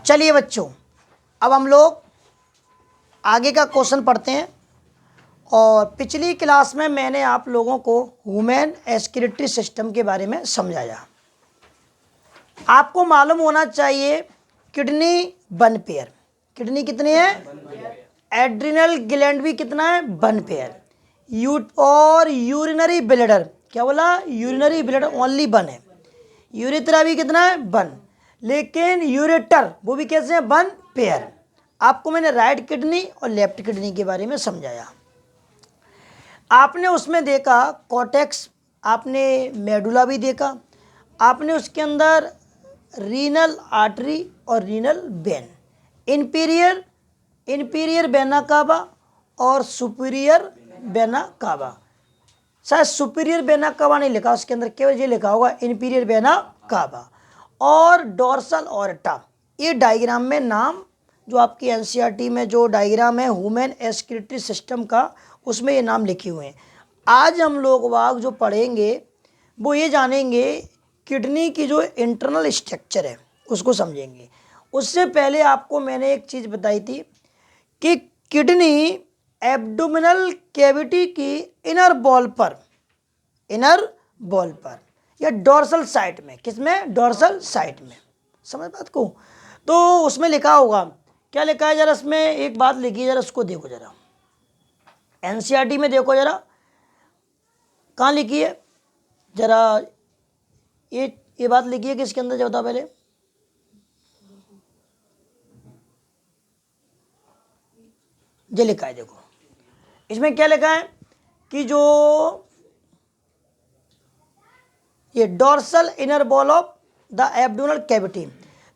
चलिए बच्चों, अब हम लोग आगे का क्वेश्चन पढ़ते हैं। और पिछली क्लास में मैंने आप लोगों को ह्यूमन एक्सक्रीटरी सिस्टम के बारे में समझाया। आपको मालूम होना चाहिए किडनी वन पेयर, किडनी कितनी है, एड्रिनल ग्लैंड भी कितना है, वन पेयर, और यूरिनरी ब्लैडर, क्या बोला, यूरिनरी ब्लैडर ओनली वन है, यूरेथ्रा भी कितना है, वन, लेकिन यूरेटर वो भी कैसे हैं, वन पेयर। आपको मैंने राइट किडनी और लेफ्ट किडनी के बारे में समझाया। आपने उसमें देखा कॉर्टेक्स, आपने मेडुला भी देखा, आपने उसके अंदर रीनल आर्टरी और renal vein, imperial vena cava और सुपीरियर वेना कावा। शायद सुपीरियर वेना कावा नहीं लिखा, उसके अंदर केवल ये लिखा होगा इंपीरियर वेना कावा और डोर्सल ऑर्टा। ये डायग्राम में नाम जो आपकी एनसीईआरटी में जो डायग्राम है ह्यूमन एक्सक्रीटरी सिस्टम का, उसमें ये नाम लिखे हुए हैं। आज हम लोग वाग जो पढ़ेंगे वो ये जानेंगे किडनी की जो इंटरनल स्ट्रक्चर है उसको समझेंगे। उससे पहले आपको मैंने एक चीज़ बताई थी कि किडनी एब्डोमिनल कैविटी की इनर बॉल पर या डोर्सल साइड में, किसमें, डोर्सल साइड में, समझ बात को। तो उसमें लिखा होगा, क्या लिखा है जरा, इसमें एक बात लिखी है जरा, उसको देखो जरा, एनसीईआरटी में देखो जरा, कहाँ लिखी है जरा, ये बात लिखी है कि इसके अंदर जो होता पहले, ये लिखा है, देखो इसमें क्या लिखा है कि जो ये dorsal inner wall of the abdominal cavity.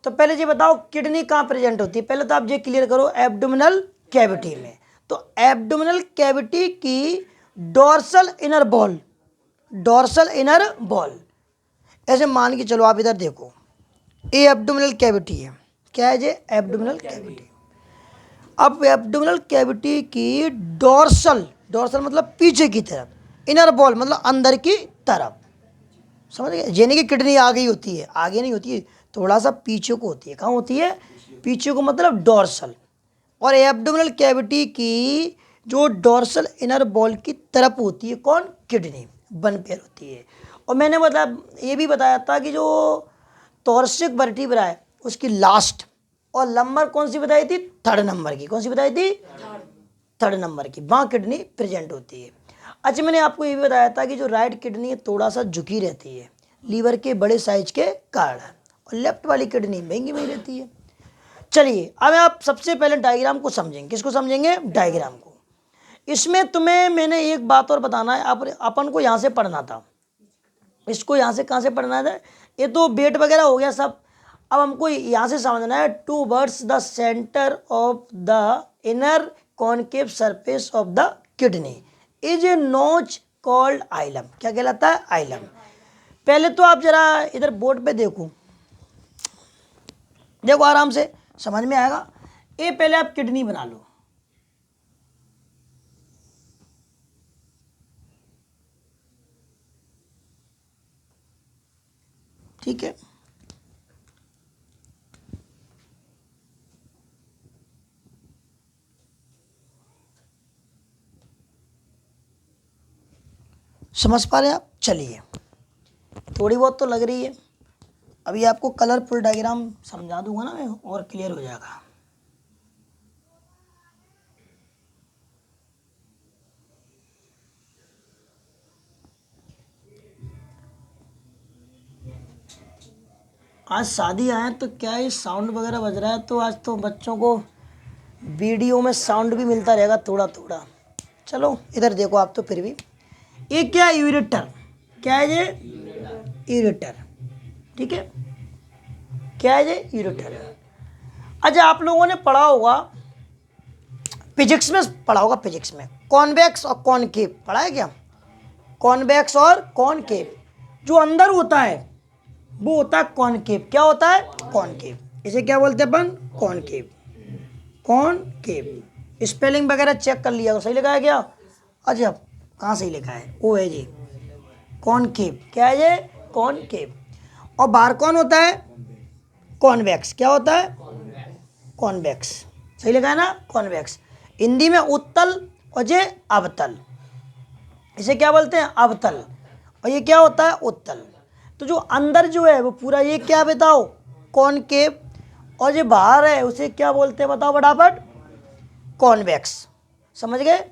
तो पहले ये बताओ किडनी कहाँ प्रेजेंट होती है, पहले तो आप ये क्लियर करो, एब्डोमिनल कैविटी में। तो एब्डोमिनल कैविटी की डोर्सल इनर वॉल, ऐसे मान के चलो, आप इधर देखो, ये एब्डोमिनल कैविटी है, क्या है ये, एब्डोमिनल कैविटी। अब एब्डोमिनल कैविटी की डोर्सल मतलब पीछे की तरफ, इनर वॉल मतलब अंदर की तरफ, समझ गए। यानी कि किडनी आगे होती है, आगे नहीं होती है, थोड़ा सा पीछे को होती है। कहाँ होती है, पीछे को, मतलब डोर्सल। और एब्डोमिनल कैविटी की जो डोर्सल इनर वॉल की तरफ होती है कौन, किडनी, वन पेयर होती है। और मैंने मतलब ये भी बताया था कि जो थोरैसिक वर्टिब्रा है उसकी लास्ट और लंबर कौन सी बताई थी, थर्ड नंबर की, कौन सी बताई थी, थर्ड नंबर की, वहाँ किडनी प्रेजेंट होती है। अच्छा, मैंने आपको ये भी बताया था कि जो राइट किडनी है थोड़ा सा झुकी रहती है लीवर के बड़े साइज के कारण, और लेफ्ट वाली किडनी महंगी में रहती है। चलिए अब आप सबसे पहले डायग्राम को समझेंगे। किसको समझेंगे, डायग्राम को। इसमें तुम्हें मैंने एक बात और बताना है, अपन को यहाँ से पढ़ना था, इसको यहाँ से कहाँ से पढ़ना था, ये तो वेट वगैरह हो गया सब। अब हमको यहाँ से समझना है, towards the centre of the inner concave surface of the kidney is a नोच कॉल्ड आइलम। क्या कहलाता है, आइलम। पहले तो आप जरा इधर बोर्ड पे देखो आराम से समझ में आएगा। ये पहले आप किडनी बना लो, ठीक है। समझ पा रहे हैं आप। चलिए, थोड़ी बहुत तो लग रही है, अभी आपको कलरफुल डायग्राम समझा दूंगा ना मैं, और क्लियर हो जाएगा। आज शादी आए तो क्या है, साउंड वगैरह बज रहा है, तो आज तो बच्चों को वीडियो में साउंड भी मिलता रहेगा थोड़ा थोड़ा। चलो इधर देखो आप, तो फिर भी ये क्या है, यूरेटर, क्या है ये, यूरेटर, ठीक है, क्या है ये, यूरेटर। अच्छा, आप लोगों ने पढ़ा होगा फिजिक्स में, फिजिक्स में कॉन्वेक्स और कॉनकेव पढ़ा है क्या, कॉन्वेक्स और कॉनकेव। जो अंदर होता है वो होता है कॉनकेव। क्या होता है, कॉनकेव। इसे क्या बोलते हैं अपन, कॉनकेव, कॉनकेव। स्पेलिंग वगैरह चेक कर लिया, सही लिखा है क्या, अच्छा कहाँ सही लिखा है, ओ है जी, कॉनकेव, क्या है ये, कॉनकेव। और बाहर कौन होता है, कॉन्वेक्स। क्या होता है, कॉन्वेक्स, सही लगा है ना, कॉन्वेक्स। हिंदी में उत्तल और ये अवतल, इसे क्या बोलते हैं, अवतल, और ये क्या होता है, उत्तल। तो जो अंदर जो है वो पूरा ये क्या बताओ, कॉनकेव, और जो बाहर है उसे क्या बोलते हैं बताओ फटाफट, कॉन्वेक्स। समझ गए।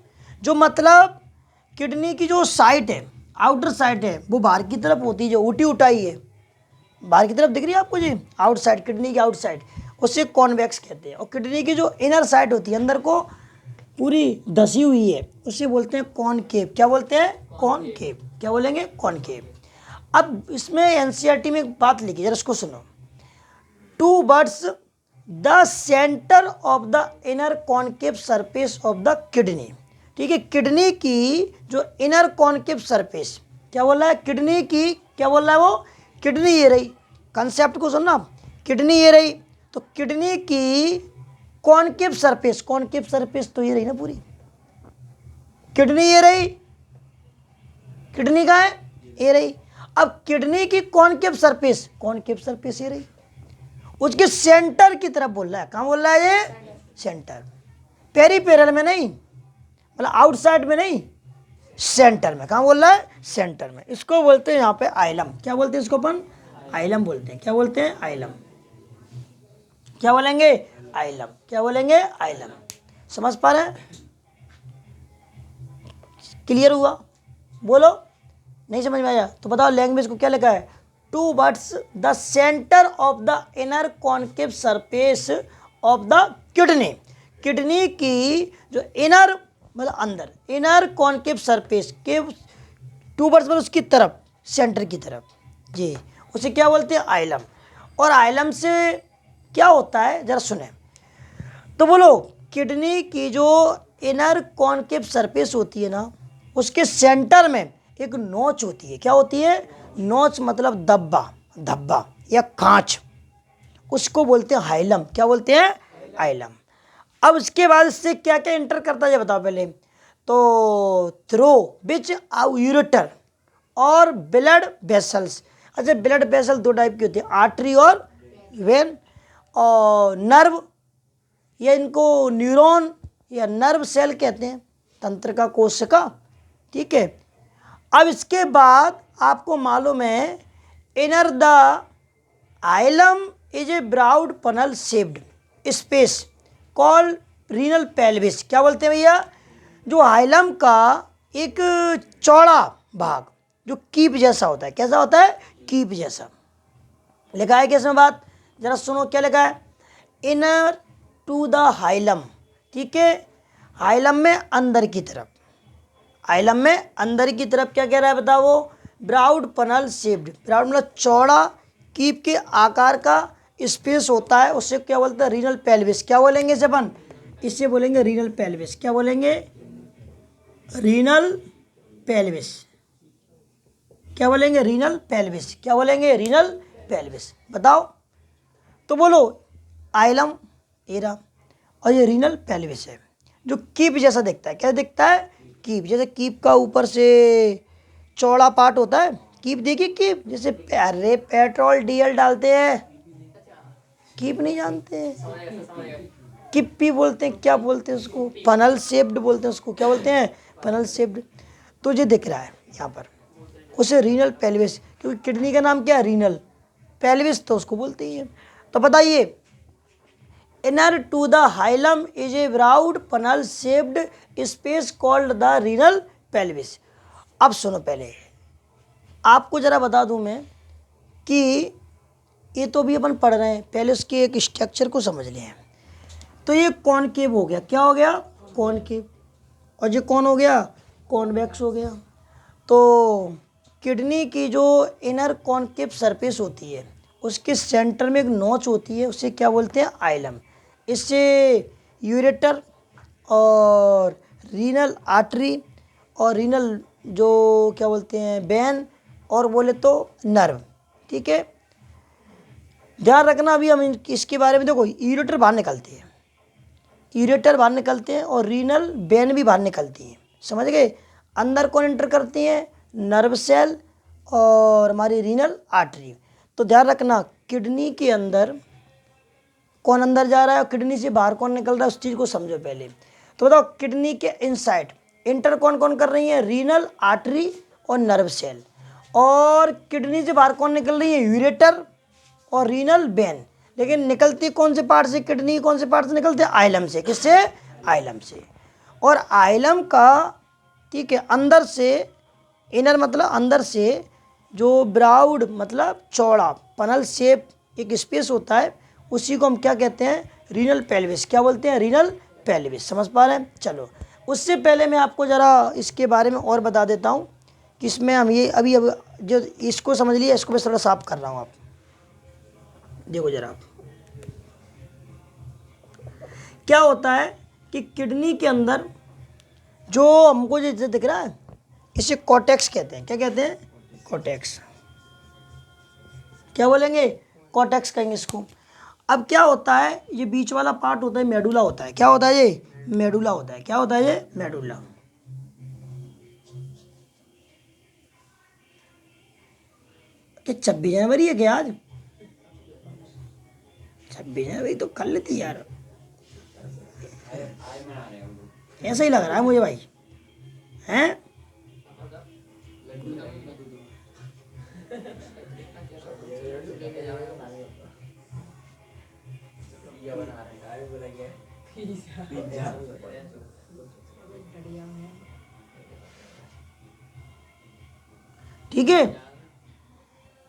जो मतलब किडनी की जो साइड है, आउटर साइड है, वो बाहर की तरफ होती है, जो उठी उठाई है बाहर की तरफ दिख रही है आपको जी, आउटसाइड, किडनी की आउटसाइड, उसे कॉन्वेक्स कहते हैं। और किडनी की जो इनर साइड होती है, अंदर को पूरी धसी हुई है, उसे बोलते हैं कॉनकेव। क्या बोलते हैं, कॉनकेव। क्या बोलेंगे, कॉनकेव। अब इसमें एनसीईआरटी में एक बात लिखी, जरा इसको सुनो। Towards the centre of the inner concave surface of the kidney. ठीक है, किडनी की जो इनर कॉनकेव सरफेस, क्या बोल रहा है, किडनी की, क्या बोल रहा है वो, किडनी ये रही, कंसेप्ट को सुनना, किडनी ये रही, तो किडनी की कॉनकेव सरफेस, कॉनकेव सरफेस तो ये रही ना पूरी, किडनी ये रही, किडनी का है ये रही। अब किडनी की कॉनकेव सरफेस, कॉनकेव सरफेस ये रही, उसके सेंटर की तरफ बोल रहा है, कहाँ बोल रहा है ये, सेंटर, पेरीपेरल में नहीं, मतलब आउटसाइड में नहीं, सेंटर में। कहाँ बोल रहा है, सेंटर में। इसको बोलते हैं यहाँ पे आइलम। क्या बोलते हैं इसको अपन, आइलम बोलते हैं। क्या बोलते हैं, आइलम। क्या बोलेंगे, आइलम। क्या बोलेंगे, आइलम। समझ पा रहे हैं, क्लियर हुआ, बोलो। नहीं समझ में आया तो बताओ लैंग्वेज को क्या लिखा है, towards the centre of the inner concave surface of the kidney. Kidney की जो इनर मतलब अंदर, इनर कॉनकेव सरफेस के टू बर्ड्स पर उसकी तरफ, सेंटर की तरफ जी, उसे क्या बोलते हैं, आइलम। और आइलम से क्या होता है जरा सुने तो बोलो। किडनी की जो इनर कॉनकेव सरफेस होती है ना, उसके सेंटर में एक नोच होती है। क्या होती है, नोच मतलब दब्बा, धब्बा या कांच, उसको बोलते हैं हाइलम। क्या बोलते हैं, हाइलम। अब इसके बाद इससे क्या क्या इंटर करता है ये बताओ पहले तो। थ्रो विच यूरेटर और ब्लड वेसल्स। अच्छा, ब्लड वेसल दो टाइप की होती है, आर्टरी और वेन, और नर्व, या इनको न्यूरॉन या नर्व सेल कहते हैं, तंत्रिका कोशिका। ठीक है। अब इसके बाद आपको मालूम है, inner the hilum is a broad funnel shaped space called renal pelvis. क्या बोलते हैं भैया, जो आइलम का एक चौड़ा भाग जो कीप जैसा होता है, कैसा होता है, कीप जैसा। लिखा है किसमें बात, जरा सुनो क्या लिखा है, इनर टू द हाइलम। ठीक है, हाइलम में अंदर की तरफ, आइलम में अंदर की तरफ क्या कह रहा है बताओ, वो ब्राउड पनल शेप्ड, ब्राउड मतलब चौड़ा कीप के आकार का स्पेस होता है, उससे क्या बोलते हैं, रीनल पेल्विस। क्या बोलेंगे इसे अपन, इससे बोलेंगे रीनल पेल्विस। क्या बोलेंगे, रीनल पेल्विस। क्या बोलेंगे, रीनल पेल्विस। क्या बोलेंगे, रीनल पेल्विस। बताओ तो बोलो, आइलम एरा और ये रीनल पेल्विस है, जो कीप जैसा दिखता है। क्या दिखता है, कीप जैसे, कीप का ऊपर से चौड़ा पार्ट होता है, कीप देखिए, कीप जैसे अरे पेट्रोल डीजल डालते हैं, कीप नहीं जानते, किप्पी बोलते हैं, क्या बोलते हैं उसको, फनल शेप्ड बोलते हैं उसको। क्या बोलते हैं, फनल शेप्ड। तो ये दिख रहा है यहाँ पर, उसे रीनल पेल्विस, क्योंकि किडनी का नाम क्या है, रीनल, पेल्विस तो उसको बोलते ही है। तो बताइए, inner to the hilum is a broad funnel shaped space called the renal pelvis. अब सुनो, पहले आपको जरा बता दूं मैं कि ये तो भी अपन पढ़ रहे हैं, पहले उसके एक स्ट्रक्चर को समझ लें। तो ये कॉनकेव हो गया, क्या हो गया, कॉनकेव, और ये कौन हो गया, कॉन्वेक्स हो गया। तो किडनी की जो इनर कॉनकेव सरफेस होती है, उसके सेंटर में एक नोच होती है, उसे क्या बोलते हैं, आइलम। इससे यूरेटर और रीनल आर्टरी और रीनल जो क्या बोलते हैं, वेन, और बोले तो नर्व। ठीक है, ध्यान रखना। अभी हम इसके बारे में देखो, यूरेटर बाहर निकलते हैं, यूरेटर बाहर निकलते हैं, और रीनल वेन भी बाहर निकलती हैं। समझ गए, अंदर कौन एंटर करती हैं, नर्व सेल और हमारी रीनल आर्टरी। तो ध्यान रखना, किडनी के अंदर कौन अंदर जा रहा है और किडनी से बाहर कौन निकल रहा है, उस चीज़ को समझो पहले। तो बताओ किडनी के इनसाइड इंटर कौन कौन कर रही है, रीनल आर्टरी और नर्व सेल। और किडनी से बाहर कौन निकल रही है, यूरेटर और रीनल वेन। लेकिन निकलती कौन से पार्ट से किडनी, कौन से पार्ट से निकलते हैं, आइलम से। किससे, आइलम से। और आइलम का, ठीक है, अंदर से, इनर मतलब अंदर से, जो ब्राउड मतलब चौड़ा पनल शेप एक स्पेस होता है, उसी को हम क्या कहते हैं, रीनल पेल्विस। क्या बोलते हैं, रीनल पेल्विस। समझ पा रहे हैं। चलो उससे पहले मैं आपको ज़रा इसके बारे में और बता देता हूँ कि इसमें हम ये अभी जो इसको समझ लिया, इसको मैं थोड़ा साफ कर रहा हूँ। आप देखो ज़रा, आप क्या होता है कि किडनी के अंदर जो हमको जो दिख रहा है, इसे कॉर्टेक्स कहते हैं। क्या कहते हैं, कॉर्टेक्स। क्या बोलेंगे, कॉर्टेक्स कहेंगे इसको। अब क्या होता है, ये बीच वाला पार्ट होता है मेडुला होता है। क्या होता है, ये मेडुला होता है। क्या होता है, ये मेडुला। क्या 26 जनवरी है क्या आज, 26 जनवरी तो कर लेती यार, ऐसा ही लग रहा है मुझे भाई, हैं। ठीक है,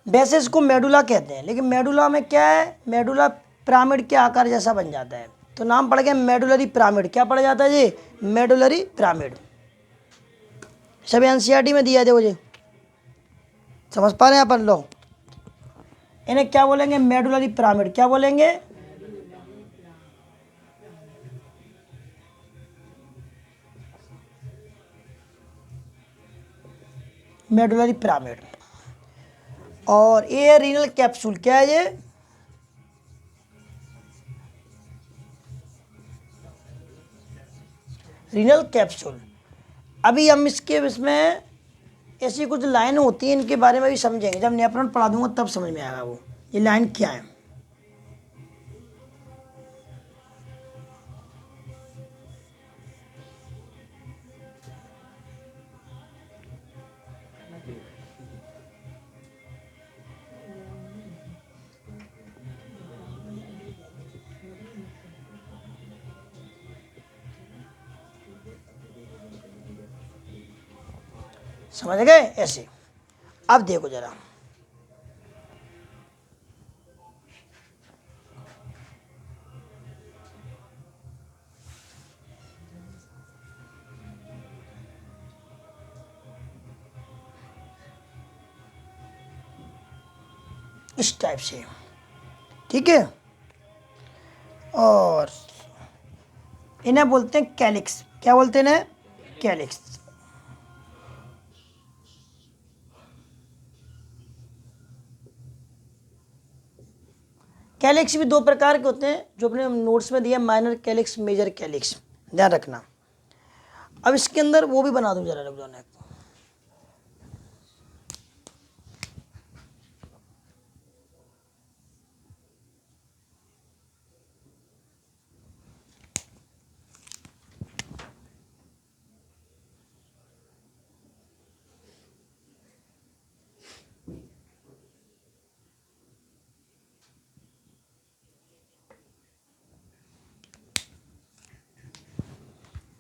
वैसे इसको मेडुला कहते हैं, लेकिन मेडुला में क्या है, मेडुला पिरामिड के आकार जैसा बन जाता है, तो नाम पड़ गया मेडुलरी पिरामिड। क्या पड़ जाता है जी, मेडुलरी पिरामिड। सब एनसीईआरटी में दिया, देखो जी, समझ पा रहे हैं अपन लोग। इन्हें क्या बोलेंगे, मेडुलरी पिरामिड। क्या बोलेंगे, मेडुलरी पिरामिड। और ये रीनल कैप्सूल। क्या है ये, रीनल कैप्सूल। अभी हम इसमें ऐसी कुछ लाइन होती है, इनके बारे में भी समझेंगे, जब नेफ्रॉन पढ़ा दूंगा तब समझ में आएगा वो ये लाइन क्या है। समझ गए, ऐसे। अब देखो जरा, इस टाइप से, ठीक है। और इन्हें बोलते हैं कैलिक्स। क्या बोलते हैं इन्हें, कैलिक्स। कैलिक्स भी दो प्रकार के होते हैं, जो अपने नोट्स में दिया, माइनर कैलिक्स, मेजर कैलिक्स, ध्यान रखना। अब इसके अंदर वो भी बना दूं जरा, रुक जाओ।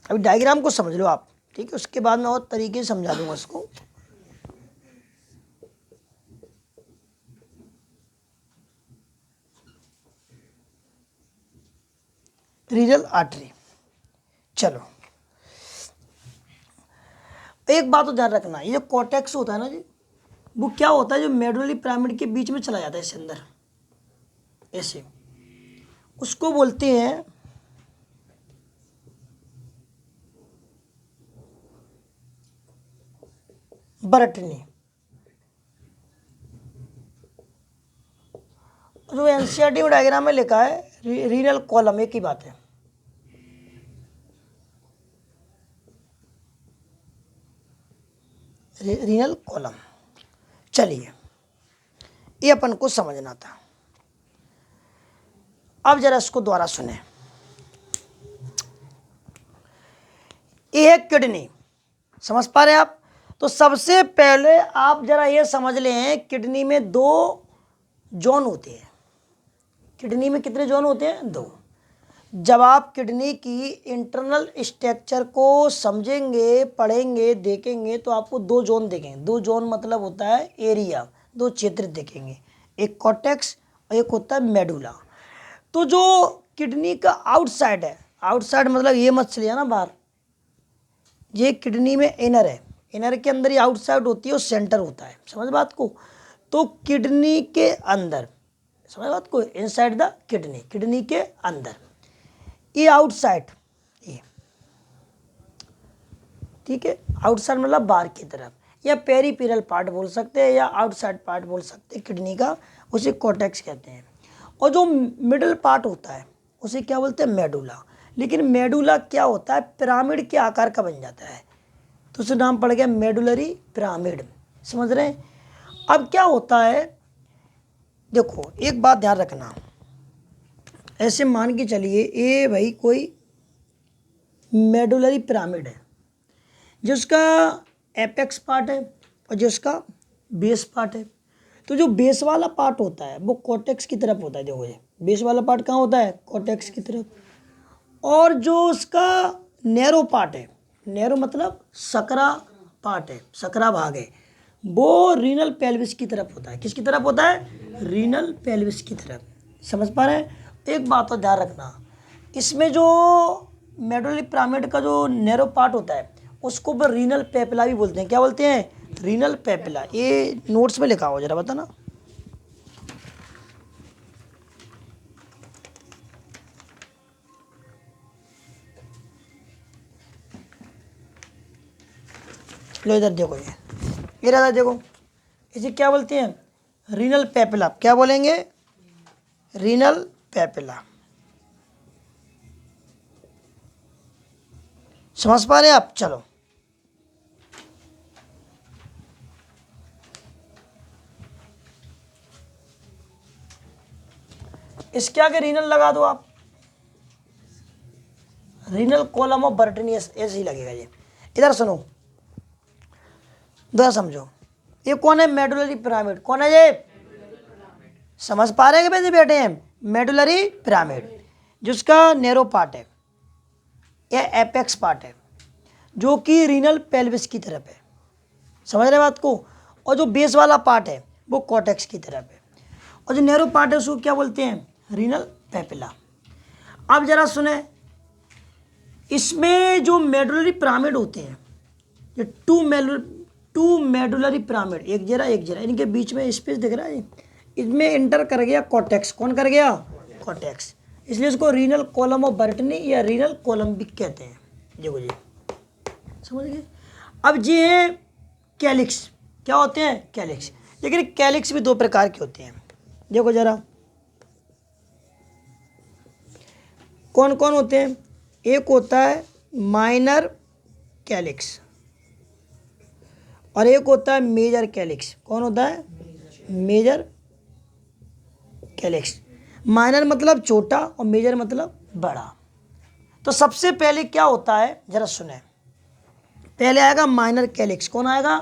अभी डायग्राम को समझ लो आप, ठीक है, उसके बाद मैं और तरीके से समझा दूंगा इसको। Renal artery. चलो एक बात तो ध्यान रखना, ये जो कॉर्टेक्स होता है ना जी, वो क्या होता है, जो मेडुलरी पिरामिड के बीच में चला जाता है, इसके अंदर ऐसे, उसको बोलते हैं बरटनी। जो एनसीईआरटी में डायग्राम में लिखा है रीनल कॉलम, एक ही बात है। Renal column. चलिए, ये अपन को समझना था। अब जरा इसको दोबारा सुने। ये है किडनी, समझ पा रहे हैं आप? तो सबसे पहले आप जरा ये समझ लें, किडनी में 2 जोन होते हैं। किडनी में कितने जोन होते हैं? 2। जब आप किडनी की इंटरनल स्ट्रक्चर को समझेंगे, पढ़ेंगे, देखेंगे तो आपको 2 जोन देखेंगे। 2 जोन मतलब होता है एरिया, 2 क्षेत्र देखेंगे, एक कॉर्टेक्स और एक होता है मेडुला। तो जो किडनी का आउटसाइड है, आउटसाइड मतलब ये मत चलिए ना बाहर, ये किडनी में इनर है, इनर के अंदर ही आउटसाइड होती है और सेंटर होता है, समझ बात को? तो किडनी के अंदर, समझ बात को, इनसाइड द किडनी, किडनी के अंदर, ये आउटसाइड, ये ठीक है, आउटसाइड मतलब बाहर की तरफ, या पेरिफेरल पार्ट बोल सकते हैं या आउटसाइड पार्ट बोल सकते हैं किडनी का, उसे कॉर्टेक्स कहते हैं। और जो मिडल पार्ट होता है उसे क्या बोलते हैं? मेडुला। लेकिन मेडुला क्या होता है? पिरामिड के आकार का बन जाता है, तो उसका नाम पड़ गया मेडुलरी पिरामिड, समझ रहे हैं? अब क्या होता है, देखो एक बात ध्यान रखना, ऐसे मान के चलिए ये भाई कोई मेडुलरी पिरामिड है, जिसका एपेक्स पार्ट है और जिसका बेस पार्ट है। तो जो बेस वाला पार्ट होता है वो कॉर्टेक्स की तरफ होता है। देखो ये बेस वाला पार्ट कहाँ होता है? कॉर्टेक्स की तरफ। और जो उसका नैरो पार्ट है, नैरो मतलब सकरा पार्ट है, सकरा भाग है, वो रीनल पेल्विस की तरफ होता है। किसकी तरफ होता है? रीनल पेल्विस की तरफ, समझ पा रहे हैं? एक बात तो ध्यान रखना, इसमें जो मेडुलरी पिरामिड का जो नैरो पार्ट होता है उसको वो रीनल पेपिला भी बोलते हैं। क्या बोलते हैं? Renal papilla. ये नोट्स में लिखा हो, जरा बताना। लो इधर देखो, ये रहा, देखो इसे क्या बोलते हैं? Renal papilla. क्या बोलेंगे? Renal papilla. समझ पा रहे हैं आप? चलो इसके आगे रीनल लगा दो आप, रीनल कॉलम ऑफ बर्टनियस, ऐसे ही लगेगा ये। इधर सुनो, दोबारा समझो, ये कौन है? Medullary pyramid. कौन है ये? समझ पा रहे हैं कि वैसे बैठे हैं? मेडुलरी पिरामिड, जिसका नैरो पार्ट है या एपेक्स पार्ट है, जो कि रीनल पेल्विस की तरफ है, समझ रहे बात को? और जो बेस वाला पार्ट है वो कॉर्टेक्स की तरफ है, और जो नैरो पार्ट है उसको क्या बोलते हैं? Renal papilla. अब जरा सुने, इसमें जो मेडुलरी पिरामिड होते हैं, ये टू मेडुलरी पिरामिड, एक जरा एक जरा, इनके बीच में स्पेस दिख रहा है, इसमें इंटर कर गया कॉर्टेक्स। कौन कर गया? कॉर्टेक्स। इसलिए इसको रीनल कॉलम ऑफ बर्टनी या रीनल कॉलम भी कहते हैं। देखो जी, समझ गए? अब ये है कैलिक्स। क्या होते हैं? कैलिक्स। लेकिन कैलिक्स भी 2 प्रकार के होते हैं। देखो जरा कौन कौन होते हैं? एक होता है माइनर कैलिक्स और एक होता है मेजर कैलिक्स। कौन होता है? Major calyx. माइनर मतलब छोटा और मेजर मतलब बड़ा। तो सबसे पहले क्या होता है, जरा सुने, पहले आएगा माइनर कैलिक्स। कौन आएगा?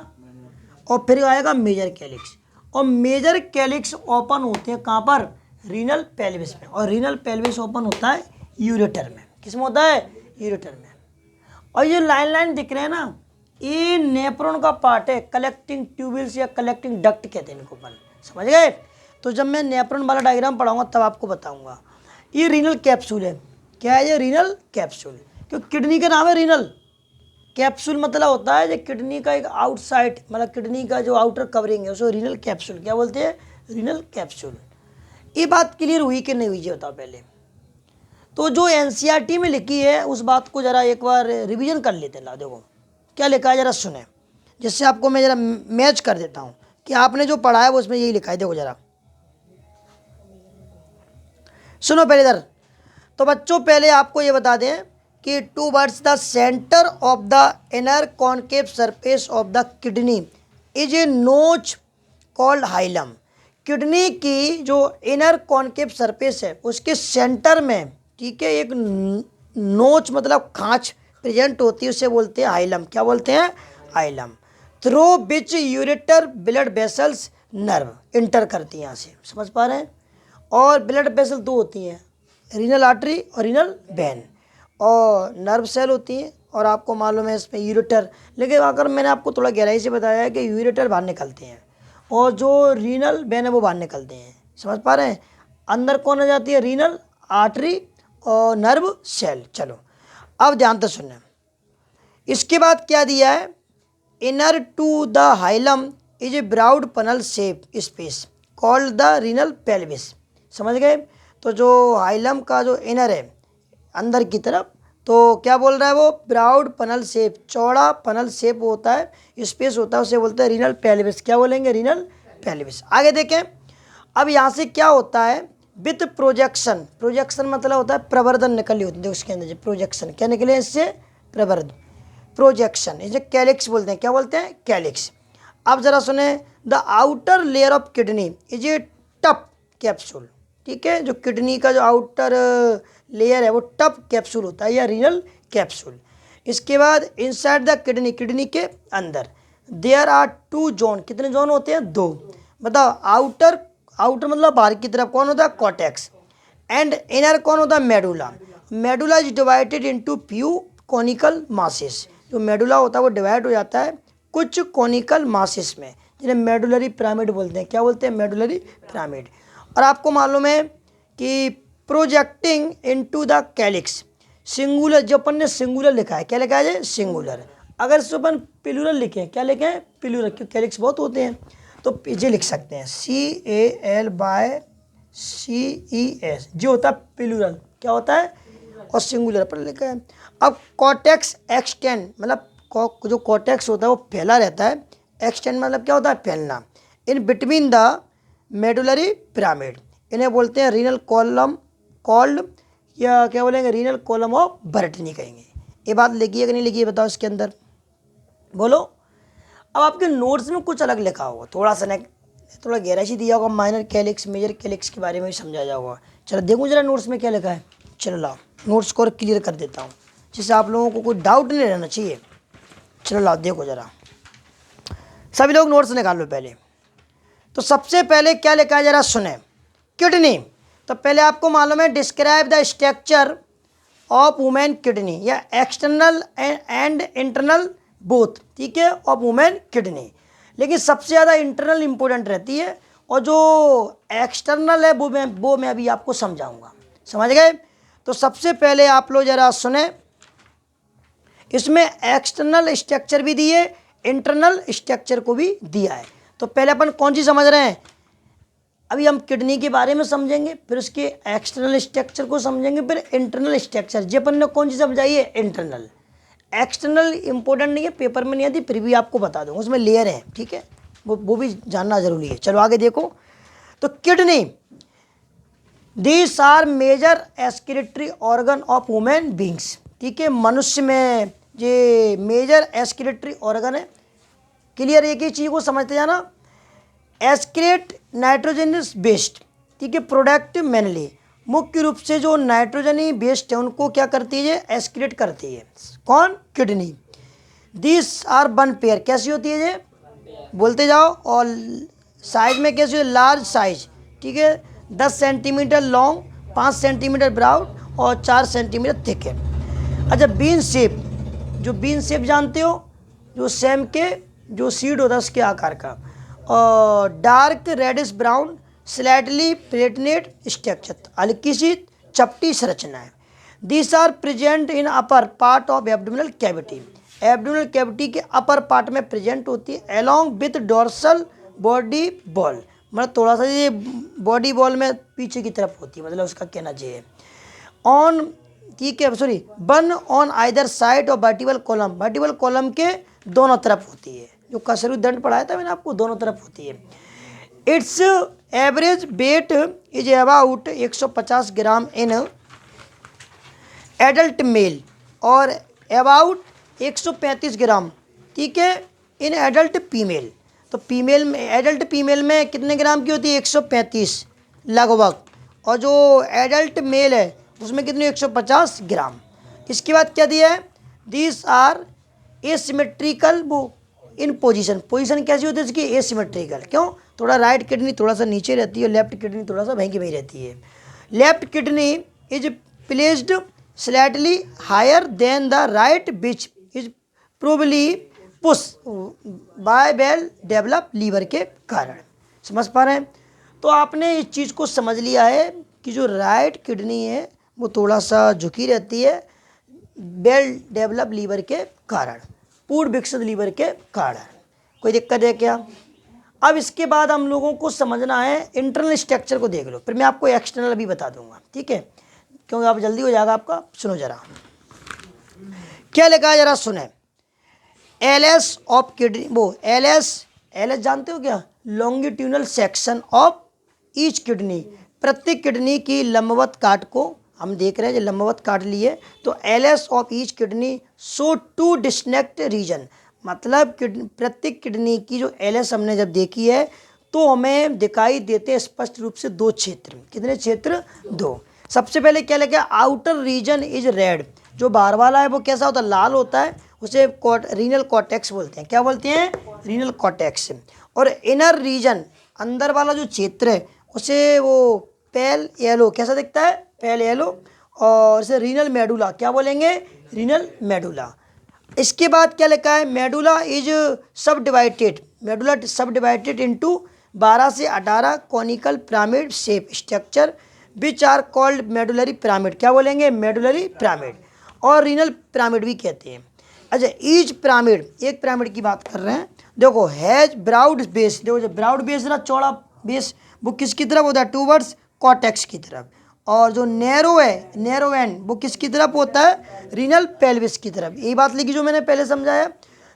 और फिर आएगा मेजर कैलिक्स। और मेजर कैलिक्स ओपन होते हैं कहाँ पर? रीनल पेल्विस में। और रीनल पेल्विस ओपन होता है यूरेटर में। किसमें होता है? यूरेटर में। और ये लाइन लाइन दिख रहे हैं ना, ये नेफ्रॉन का पार्ट है, कलेक्टिंग ट्यूबिल्स या कलेक्टिंग डक्ट कहते हैं इनको अपन, समझ गए? तो जब मैं नेफ्रॉन वाला डायग्राम पढ़ाऊंगा तब आपको बताऊंगा। ये रीनल कैप्सूल है। क्या है ये? Renal capsule. क्योंकि किडनी का नाम है रीनल। कैप्सूल मतलब होता है जो किडनी का एक आउटसाइड, मतलब किडनी का जो आउटर कवरिंग है उसको रीनल कैप्सूल क्या बोलते हैं? Renal capsule. ये बात क्लियर हुई कि नहीं हुई जी बताओ पहले? तो जो एनसीईआरटी में लिखी है उस बात को जरा एक बार रिवीजन कर लेते हैं। ला देखो क्या लिखा है, जरा सुने, जिससे आपको मैं जरा मैच कर देता हूँ कि आपने जो पढ़ा है वो उसमें यही लिखा है। देखो जरा सुनो पहले इधर। तो बच्चों पहले आपको ये बता दें कि towards the centre of the inner concave surface of the kidney is a नोच कॉल्ड हाइलम। किडनी की जो इनर कॉनकेव सरफेस है उसके सेंटर में, ठीक है, एक नोच मतलब खांच प्रेजेंट होती है, उसे बोलते हैं हाइलम। क्या बोलते हैं? Hilum. Through which ureter blood vessels nerve inter करती हैं, यहाँ से समझ पा रहे हैं। और ब्लड वेसल दो होती हैं, रीनल आर्टरी और रीनल वेन, और नर्व सेल होती हैं, और आपको मालूम है इसमें यूरेटर। लेकिन अगर मैंने आपको थोड़ा गहराई से बताया है कि यूरेटर बाहर निकलते हैं और जो रीनल वेन है वो बाहर निकलते हैं, समझ पा रहे हैं। अंदर कौन आ जाती है? रीनल आर्टरी और नर्व सेल। चलो अब ध्यान से सुनना। इसके बाद क्या दिया है? Inner to the hilum is a broad funnel shape space called the renal pelvis. समझ गए? तो जो हाइलम का जो इनर है अंदर की तरफ, तो क्या बोल रहा है वो? ब्राउड पनल शेप, चौड़ा पनल शेप होता है, स्पेस होता है, उसे बोलते हैं रीनल पेल्विस। क्या बोलेंगे? Renal pelvis. आगे देखें। अब यहाँ से क्या होता है? विथ प्रोजेक्शन, प्रोजेक्शन मतलब होता है प्रवर्धन निकली होती है उसके अंदर। प्रोजेक्शन क्या निकले इससे? प्रवर्धन, प्रोजेक्शन। इसे कैलिक्स बोलते हैं। क्या बोलते हैं? कैलिक्स। अब जरा सुने। The outer layer of kidney is a tough capsule. ठीक है, जो किडनी का जो आउटर लेयर है वो टफ कैप्सूल होता है या रीनल कैप्सूल। इसके बाद इनसाइड द किडनी, किडनी के अंदर देयर आर टू जोन। कितने जोन होते हैं? दो। बताओ। आउटर, आउटर मतलब बाहर की तरफ कौन होता है? कॉर्टेक्स। एंड इनर कौन होता है? Medulla. Medulla is divided into few conical masses. जो मेडुला होता है वो डिवाइड हो जाता है कुछ कॉनिकल मासेस में, जिन्हें मेडुलरी पिरामिड बोलते हैं। क्या बोलते हैं? Medullary pyramid. और आपको मालूम है कि projecting into the calyx singular, जो अपन ने सिंगुलर लिखा है, क्या लिखा है? सिंगुलर। अगर इसको अपन पिलुरल लिखें, क्या लिखें? पिलुरल, क्योंकि कैलिक्स बहुत होते हैं, तो ये लिख सकते हैं CALCES, जो होता है पिलुरल। क्या होता है? और सिंगुलर पर लिखा है। अब कॉर्टेक्स एक्सटेंड मतलब जो कॉर्टेक्स होता है वो फैला रहता है। एक्सटेंड मतलब क्या होता है? फैलना। In between the medullary pyramid, इन्हें बोलते हैं रीनल कॉलम कॉल्ड, या क्या बोलेंगे? रीनल कॉलम ऑफ बर्टनी कहेंगे। ये बात लिखी है कि नहीं लिखी है? बताओ इसके अंदर, बोलो। अब आपके नोट्स में कुछ अलग लिखा होगा, थोड़ा सा थोड़ा गहराई से दिया होगा, माइनर कैलिक्स मेजर कैलिक्स के बारे में भी समझाया होगा। चलो देखो जरा नोट्स में क्या लिखा है। चलो लाओ नोट्स को क्लियर कर देता हूँ, जिससे आप लोगों को कोई डाउट नहीं रहना चाहिए। चलो लाओ देखो जरा, सभी लोग नोट्स निकाल लो पहले। तो सबसे पहले क्या लिखा है जरा सुने। किडनी, तो पहले आपको मालूम है describe the structure of women kidney, या एक्सटर्नल एंड इंटरनल बोथ, ठीक है, ऑफ वुमेन किडनी। लेकिन सबसे ज़्यादा इंटरनल इंपॉर्टेंट रहती है, और जो एक्सटर्नल है वो मैं अभी आपको समझाऊंगा। समझ गए? तो सबसे पहले आप लोग जरा सुने। इसमें एक्सटर्नल स्ट्रक्चर भी दिए, इंटरनल स्ट्रक्चर को भी दिया है। तो पहले अपन कौन सी समझ रहे हैं? अभी हम किडनी के बारे में समझेंगे, फिर उसके एक्सटर्नल स्ट्रक्चर को समझेंगे, फिर इंटरनल स्ट्रक्चर। जे अपन ने कौन सी समझाई है? इंटरनल। एक्सटर्नल इंपॉर्टेंट नहीं है, पेपर में नहीं आती, फिर भी आपको बता दूँ, उसमें लेयर है, ठीक है, वो भी जानना जरूरी है। चलो आगे देखो। तो kidney, these are major excretory organ of human beings, ठीक है। मनुष्य में ये मेजर एक्सक्रीटरी ऑर्गन है। क्लियर? एक ही चीज़ को समझते जाना। एक्सक्रीट नाइट्रोजनस बेस्ड, ठीक है, प्रोडक्ट मेनली, मुख्य रूप से जो नाइट्रोजनी बेस्ड है उनको क्या करती है? एक्सक्रीट करती है। कौन? Kidney. This are one pair, कैसी होती है ये? बोलते जाओ। और साइज में कैसी है? लार्ज साइज, ठीक है, 10 सेंटीमीटर लॉन्ग, 5 सेंटीमीटर ब्राउड और 4 सेंटीमीटर थिक है। अच्छा, बीन शेप, जो बीन शेप जानते हो, जो सेम के जो सीड होता है उसके आकार का, और dark reddish brown slightly flattened structure, हल्की सी चपटी संरचना है। This are present in upper part of abdominal cavity, abdominal cavity के अपर पार्ट में प्रेजेंट होती है, along with dorsal body wall, मतलब थोड़ा सा ये बॉडी बॉल में पीछे की तरफ होती है, मतलब उसका कहना चाहिए। ऑन, ठीक है, sorry, one on either side of vertebral column, vertebral column के दोनों तरफ होती है। जो कसरू दंड पढ़ाया था मैंने आपको, दोनों तरफ होती है। It's average weight is about 150 gram in adult mail और अबाउट 135 ग्राम, ठीक है, इन एडल्ट फीमेल। तो फीमेल में, एडल्ट फीमेल में कितने ग्राम की होती है? 135 लगभग। और जो एडल्ट मेल है उसमें कितनी? 150 ग्राम। इसके बाद क्या दिया है? दिस आर एसिमेट्रिकल वो इन पोजीशन। पोजीशन कैसी होती है इसकी? एसिमेट्रिकल। क्यों? थोड़ा राइट किडनी थोड़ा सा नीचे रहती है, लेफ्ट किडनी थोड़ा सा वहीं की वहीं रहती है। Left kidney is placed slightly higher than the right which is probably push by well develop liver के कारण। समझ पा रहे हैं? तो आपने इस चीज़ को समझ लिया है कि जो राइट किडनी है वो थोड़ा सा झुकी रहती है वेल डेवलप लीवर के कारण, पूर्ण विकसित लीवर के कारण। कोई दिक्कत है क्या? अब इसके बाद हम लोगों को समझना है इंटरनल स्ट्रक्चर को। देख लो, फिर मैं आपको एक्सटर्नल भी बता दूंगा, ठीक है? क्योंकि आप जल्दी हो जाएगा आपका। सुनो जरा क्या लिखा है, जरा सुने। एलएस ऑफ किडनी, वो एलएस जानते हो क्या? Longitudinal section of each kidney. प्रत्येक किडनी की लंबवत काट को हम देख रहे हैं, जो लंबवत काट लिए। तो LS of each kidney show two distinct region, मतलब प्रत्येक किडनी की जो एलएस हमने जब देखी है तो हमें दिखाई देते हैं स्पष्ट रूप से दो क्षेत्र। कितने क्षेत्र? दो। सबसे पहले क्या लगा? Outer region is red. जो बाहर वाला है वो कैसा होता है? लाल होता है। उसे रीनल कॉर्टेक्स बोलते हैं। क्या बोलते हैं? Renal cortex. और इनर रीजन, अंदर वाला जो क्षेत्र है, उसे वो पेल येलो, कैसा दिखता है? Pale yellow. और इसे रीनल मेडुला क्या बोलेंगे? Renal medulla. इसके बाद क्या लिखा है? Medulla is sub divided, medulla sub divided into 12 से 18 conical pyramid shape structure which are called medullary pyramid. क्या बोलेंगे? Medullary pyramid. और रीनल पिरामिड भी कहते हैं। अच्छा, ईच पिरामिड, एक पिरामिड की बात कर रहे हैं। देखो, हैज ब्राउड बेस। देखो, जो ब्राउड बेस ना, चौड़ा बेस, वो किसकी तरफ होता है? टूवर्ड्स कॉर्टेक्स की तरफ। और जो नैरो है, नैरो एंड, वो किसकी तरफ होता है? रीनल पेल्विस की तरफ। यही बात लिखी जो मैंने पहले समझाया।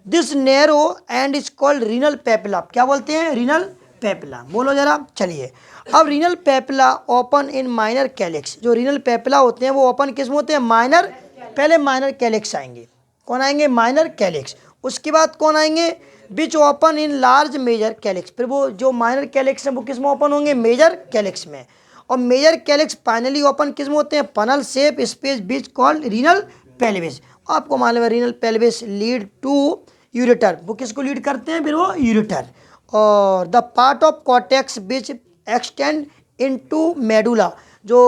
This narrow and is called renal papilla. क्या बोलते हैं? Renal papilla. बोलो जरा। चलिए, अब renal papilla open in minor calyx. जो रीनल पेपिला होते हैं वो ओपन किस में होते हैं? माइनर। पहले माइनर कैलिक्स आएंगे। कौन आएंगे? Minor calyx. उसके बाद कौन आएंगे? Which open in large major calyx. फिर वो जो माइनर कैलिक्स हैं वो किस में ओपन होंगे? मेजर कैलिक्स में। और मेजर कैलिक्स फाइनली ओपन किस में होते हैं? फनल शेप स्पेस बीच कॉल्ड रीनल पेल्विस। आपको मालूम है renal pelvis lead to ureter. वो किसको लीड करते हैं? फिर वो यूरेटर। और the part of cortex which extend into medulla. जो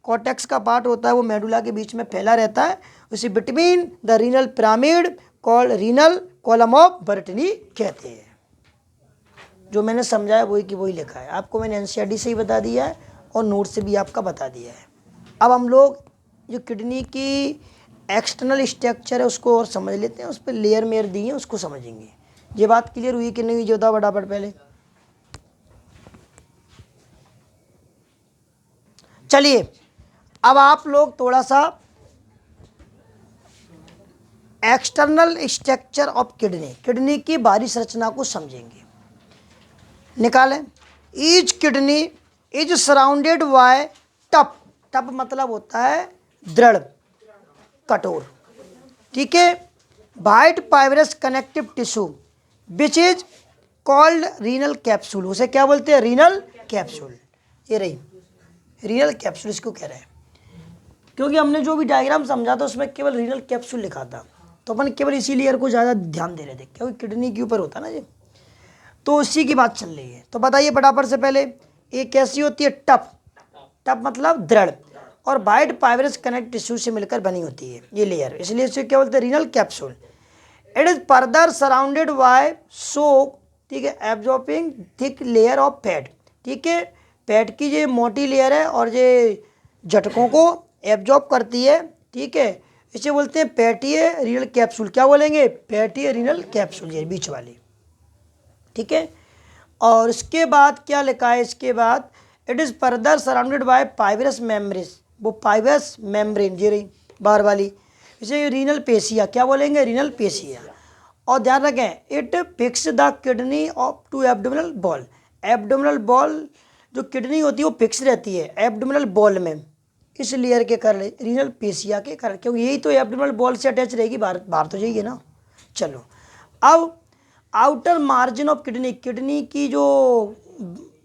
कॉर्टेक्स का पार्ट होता है वो मेडुला के बीच में फैला रहता है। उसे between the renal pyramid called renal column of Bertini कहते हैं। जो मैंने समझाया वही की वही लिखा है। आपको मैंने एनसीईआरटी से ही बता दिया है और नोट से भी आपका बता दिया है। अब हम लोग जो किडनी की एक्सटर्नल स्ट्रक्चर है उसको और समझ लेते हैं। उस पर लेयर मेयर दी है, उसको समझेंगे। ये बात क्लियर हुई कि नहीं? जो था फटाफट पहले। चलिए, अब आप लोग थोड़ा सा external structure of kidney, kidney की बाहरी संरचना को समझेंगे। निकालें। Each kidney is surrounded by tough. Tough मतलब होता है दृढ़, कठोर, ठीक है। White fibrous connective tissue which is called renal capsule. उसे क्या बोलते हैं? Renal capsule. ये रही रीनल कैप्सूल, इसको कह रहे हैं। क्योंकि हमने जो भी डायग्राम समझा था उसमें केवल रीनल कैप्सूल लिखा था, तो अपन केवल इसी लेयर को ज़्यादा ध्यान दे रहे थे क्योंकि किडनी के ऊपर होता ना ये, तो उसी की बात चल रही है। तो बताइए फटाफट से पहले, ये कैसी होती है? टप। टप मतलब दृढ़, और वाइट फाइब्रस कनेक्ट टिश्यू से मिलकर बनी होती है ये लेयर, इसलिए इसे क्या बोलते हैं? Renal capsule. It is further surrounded by shock, ठीक है, absorbing thick layer of fat, ठीक है। फैट की ये मोटी लेयर है और ये झटकों को एब्जॉर्ब करती है, ठीक है। इसे बोलते हैं फैटी रीनल कैप्सूल। क्या बोलेंगे? फैटी रीनल कैप्सूल, ये बीच वाली, ठीक है। और इसके बाद क्या लिखा है? इसके बाद it is further surrounded by fibrous membrane. वो फाइब्रस मेम्ब्रेन ये रही बाहर वाली, इसे रीनल पेशिया। क्या बोलेंगे? Renal fascia. और ध्यान रखें, it fix the kidney of to abdominal wall. Abdominal wall जो किडनी होती है वो फिक्स रहती है एब्डोमिनल बॉल में, इस लेयर के कारण, रीनल पेशिया के कारण, क्योंकि यही तो एब्डोमिनल बॉल से अटैच रहेगी। बाहर बाहर तो जाइए ना। चलो, अब outer margin of kidney, kidney की जो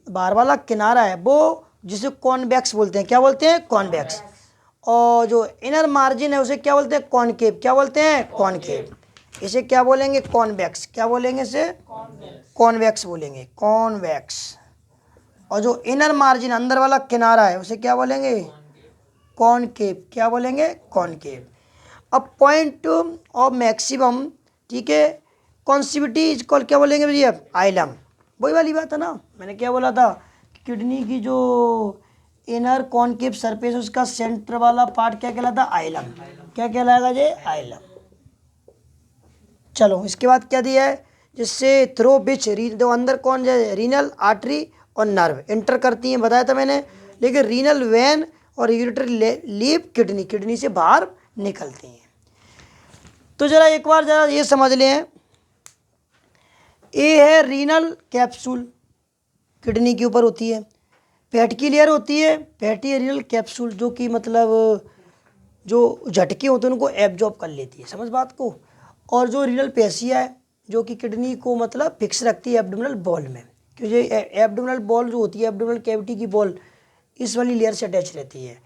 बाहर वाला किनारा है वो जिसे कॉन्वेक्स बोलते हैं, क्या बोलते हैं, कॉन्वेक्स। और जो इनर मार्जिन है उसे क्या बोलते हैं, कॉनकेव, क्या बोलते हैं, कॉनकेव। इसे क्या बोलेंगे, कॉन्वेक्स, क्या बोलेंगे इसे, कॉन्वेक्स बोलेंगे, कॉन्वेक्स। और जो इनर मार्जिन अंदर वाला किनारा है उसे क्या बोलेंगे, कॉनकेव, क्या बोलेंगे, कॉनकेव। अब पॉइंट ऑफ मैक्सिमम, ठीक है, कॉन्सिविटी इज कॉल्ड, क्या बोलेंगे भैया, आइलम। वही वाली बात है ना, मैंने क्या बोला था, किडनी की जो इनर कॉनकेव सरफेस उसका सेंटर वाला पार्ट क्या कहलाता, आइलम, क्या कहलाएगा ये, आइलम। चलो इसके बाद क्या दिया है, जिससे थ्रो बिच जो अंदर कौन है, रीनल आर्टरी और नर्व इंटर करती हैं, बताया था मैंने। लेकिन रीनल वेन और यूरिटरी लीव किडनी, किडनी से बाहर निकलती हैं। तो जरा एक बार जरा ये समझ लें, ये है रीनल कैप्सूल, किडनी के ऊपर होती है। फैट की लेयर होती है, फैटी रीनल कैप्सूल, जो कि मतलब जो झटके होते हैं उनको एब्जॉर्ब कर लेती है, समझ बात को। और जो रीनल पेशिया है जो कि किडनी को मतलब फिक्स रखती है एब्डोमिनल बॉल में, क्योंकि एब्डोमिनल बॉल जो होती है, एब्डोमिनल कैविटी की बॉल इस वाली लेयर से अटैच रहती है।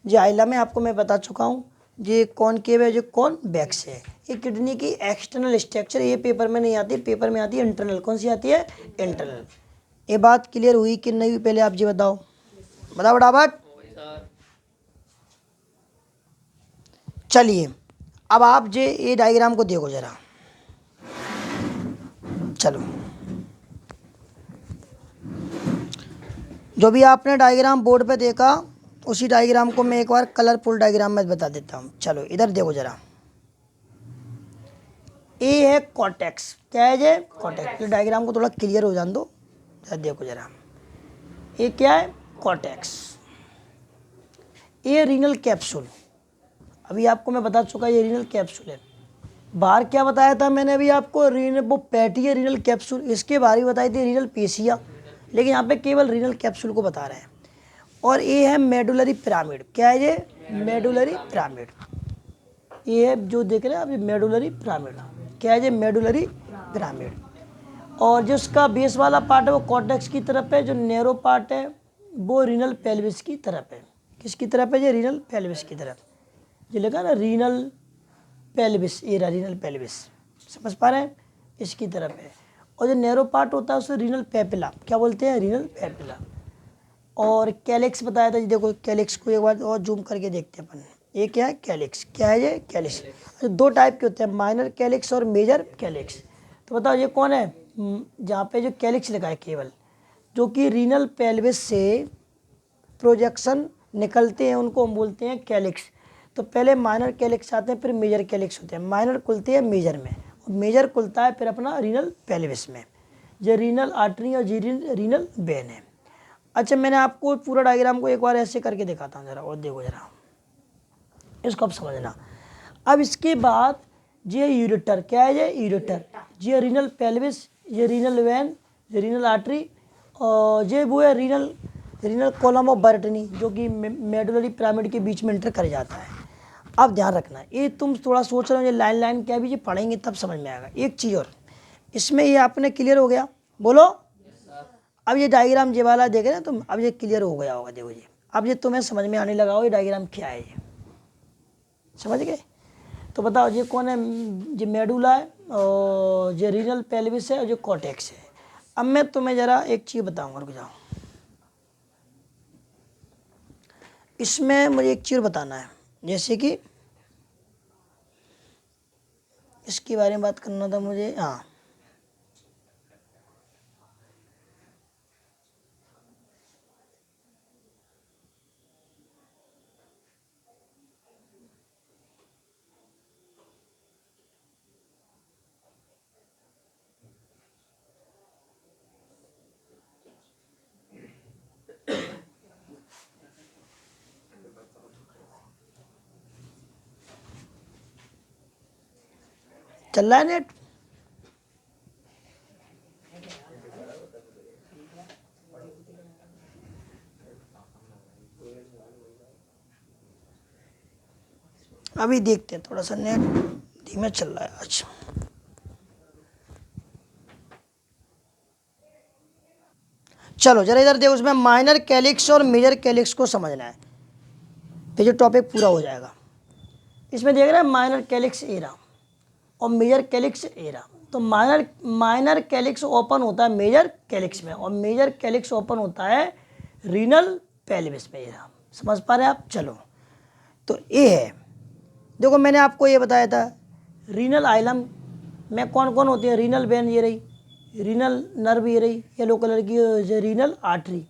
जो आइला में आपको मैं बता चुका हूँ, ये कॉनकेव है, जो कॉनवेक्स है। ये किडनी की एक्सटर्नल स्ट्रक्चर, ये पेपर में नहीं आती, पेपर में आती है इंटरनल। कौन सी आती है, इंटरनल। ये बात क्लियर हुई कि नहीं हुई, पहले आप जी बताओ, बताओ फटाफट। चलिए अब आप जे ये डायग्राम को देखो जरा, चलो जो भी आपने डायग्राम बोर्ड पे देखा उसी डायग्राम को मैं एक बार कलरफुल डायग्राम में बता देता हूँ। चलो इधर देखो जरा, ये है कॉर्टेक्स, क्या है ये, कॉर्टेक्स। डायग्राम को थोड़ा क्लियर हो जान दो, जरा देखो जरा, ये क्या है, कॉर्टेक्स। ये रीनल कैप्सूल, अभी आपको मैं बता चुका ये रीनल कैप्सूल है। बाहर क्या बताया था मैंने अभी आपको, रीनल वो पैटी है रीनल कैप्सूल, इसके बारे में बताई थी रीनल पेशिया, लेकिन यहाँ पे केवल रीनल कैप्सूल को बता रहे हैं। और ये है मेडुलरी पिरामिड, क्या है ये, मेडुलरी पिरामिड। ये है जो देख रहे हैं आप, ये मेडुलरी पिरामिड, क्या है ये, मेडुलरी पिरामिड। और जो उसका बेस वाला पार्ट है वो कॉर्टेक्स की तरफ है, जो नैरो पार्ट है वो रीनल पेल्विस की तरफ है। किसकी तरफ है ये, रीनल पेल्विस की तरफ। जो लिखा ना रीनल पेल्विस, ये रीनल पेल्विस, समझ पा रहे हैं, इसकी तरफ है। और जो नैरो पार्ट होता है उसे रीनल पेपिला, क्या बोलते हैं, रीनल पेपिला। और कैलिक्स बताया था जी, देखो कैलिक्स को एक बार और जूम करके देखते हैं अपन, ये क्या है, कैलिक्स, क्या है ये, कैलिक्स। दो टाइप के होते हैं, माइनर कैलिक्स और मेजर कैलिक्स। तो बताओ ये कौन है, जहाँ पे जो कैलिक्स लिखा है केवल, जो कि रीनल पेल्विस से प्रोजेक्शन निकलते हैं उनको हम बोलते हैं कैलिक्स। तो पहले माइनर कैलिक्स आते हैं, फिर मेजर कैलिक्स होते हैं। माइनर खुलते हैं मेजर में, और मेजर खुलता है फिर अपना रीनल पेल्विस में। ये रीनल आर्टरी और रीनल वेन है। अच्छा मैंने आपको पूरा डायग्राम को एक बार ऐसे करके दिखाता हूँ जरा, और देखो जरा, इसको आप समझना। अब इसके बाद ये यूरेटर, क्या है ये, यूरेटर, ये रीनल पेल्विस, ये रीनल वेन, ये रीनल आर्टरी, और ये वो है रीनल रीनल कॉलम ऑफ बर्टनी, जो कि मेडुलरी पिरामिड के बीच में इंटर कर जाता है। अब ध्यान रखना, ये तुम थोड़ा सोच रहे हो ये लाइन लाइन क्या भी, ये पढ़ेंगे तब समझ में आएगा। एक चीज़ और, इसमें ये आपने क्लियर हो गया, बोलो। अब ये डायग्राम ये वाला देख रहे हैं तुम, अब ये क्लियर हो गया होगा, देखो ये अब ये तुम्हें समझ में आने लगा हो ये डायग्राम क्या है, ये समझ गए। तो बताओ ये कौन है, ये मेडुला है, और ये रीनल पेल्विस है, और ये कॉर्टेक्स है। अब मैं तुम्हें ज़रा एक चीज़ बताऊँगा, रुक जाओ। इसमें मुझे एक चीज़ बताना है, जैसे कि इसके बारे में बात करना था मुझे, हाँ। चल रहा है नेट, अभी देखते हैं, थोड़ा सा नेट धीमा चल रहा है आज। चलो जरा इधर देखो, उसमें माइनर कैलिक्स और मेजर कैलिक्स को समझना है, फिर जो टॉपिक पूरा हो जाएगा। इसमें देख रहे हैं माइनर कैलिक्स ए रहा और मेजर कैलिक्स ए रहा। तो माइनर कैलिक्स ओपन होता है मेजर कैलिक्स में, और मेजर कैलिक्स ओपन होता है रीनल पेल्विस में। ये रहा, समझ पा रहे हैं आप। चलो तो ये है, देखो मैंने आपको ये बताया था रीनल आइलम में कौन कौन होती है। रीनल वेन ये रही, रीनल नर्व ये रही येलो कलर की, रीनल आर्टरी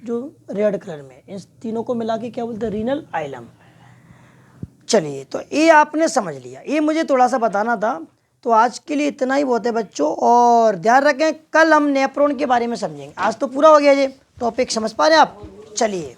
जो रेड कलर में, इन तीनों को मिला के क्या बोलते हैं, रीनल आइलम। चलिए तो ये आपने समझ लिया, ये मुझे थोड़ा सा बताना था। तो आज के लिए इतना ही बहुत है बच्चों, और ध्यान रखें कल हम नेफ्रॉन के बारे में समझेंगे। आज तो पूरा हो गया ये टॉपिक, समझ पा रहे हैं आप। चलिए।